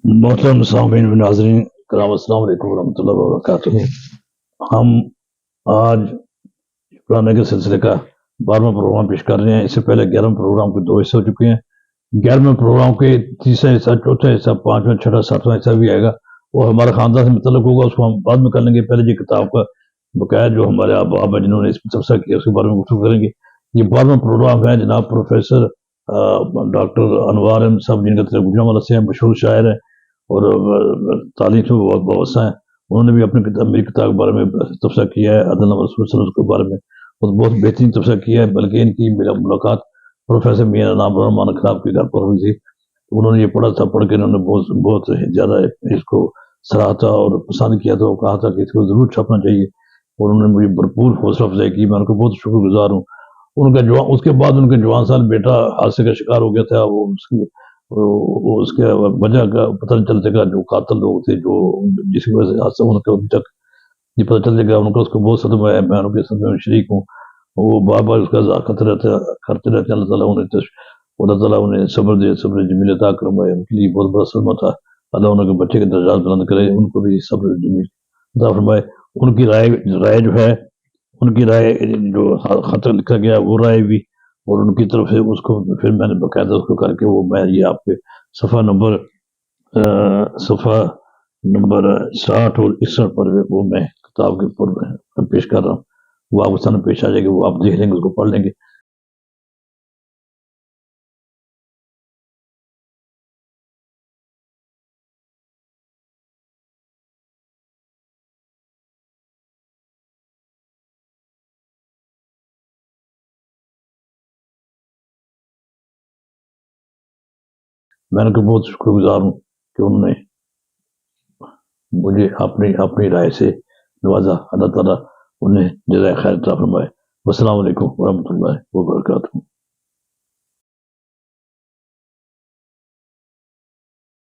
मोहतरम सामीन व नाज़रीन कराम, अस्सलाम वालेकुम रहमतुल्लाहि व बरकातुहू। हम आज पुराने के सिलसिले का 12वां प्रोग्राम पेश कर रहे हैं। इससे पहले 11वें प्रोग्राम के 2 हिस्से हो चुके हैं। 11वें प्रोग्राम के तीसरा हिस्सा, चौथा हिस्सा, 5वां, छठा, 7वां हिस्सा भी आएगा। वो हमारे खानदान से मुतल्लिक होगा, उसको हम बाद में कर लेंगे। पहले ये किताब का बकाया जो हमारे आप जिन्होंने इसमें तबसरा किया उसके बारे में गुफ्तगू करेंगे। ये 12वां प्रोग्राम है। जनाब प्रोफेसर डॉक्टर अनवार अहमद साहब, जिनका तरफ गुजरांवाला से हैं, मशहूर शायर है और तालीम से बहुत बावसा है। उन्होंने भी अपनी किताब, मेरी किताब के बारे में तबसरा किया है, अदल रसूल सल्लल्लाहु अलैहि वसल्लम के बारे में, और बहुत बेहतरीन तबसरा किया है। बल्कि इनकी मेरा मुलाकात प्रोफेसर मियां नाम रहमान खिलाफ के घर पर हुई थी। उन्होंने ये पढ़ा था, पढ़ के इन्होंने बहुत बहुत ज़्यादा इसको सराहा था और पसंद किया था। वो कहा था कि इसको ज़रूर छपना चाहिए और उन्होंने मुझे भरपूर हौसला अफजाई की। मैं उनका बहुत शुक्रगुजार हूँ। उनका जवान, उसके बाद उनके जवान साल बेटा हादसे का शिकार हो गया था। वो उसके वजह का पता नहीं चल सका। जो कातिल लोग थे, जो जिसकी वजह से हादसा, उनका अभी तक ये पता चल सका। उनका उसको बहुत सदमा है। मैं उनके सदमे में शरीक हूँ। वो बार बार उसका करते रहते। अल्लाह ताला उन्हें सब्र दे, सब्र जमील अता फरमाए। उनके लिए बहुत बड़ा सदमा था। अल्लाह उनके बच्चे के दर्जात बुलंद करे, उनको भी सब्र जमील अता फरमाए। उनकी राय राय जो है, उनकी राय जो खत लिखा गया, वो राय भी, और उनकी तरफ से उसको फिर मैंने बाकायदा उसको करके वो मैं ये आपके सफ़ा नंबर सफ़ा नंबर 60 और 61 पर वो मैं किताब के ऊपर मैं पेश कर रहा हूँ। वो आपके सामने पेश आ जाएगी, वो आप देख लेंगे, उसको पढ़ लेंगे। मैं उनका बहुत शुक्रगुजार हूँ कि उन्होंने मुझे अपनी अपनी राय से नवाजा। अल्लाह ताला उन्हें जज़ाए खैर अता फरमाए। अस्सलाम वालेकुम व रहमतुल्लाहि व बरकातुहू।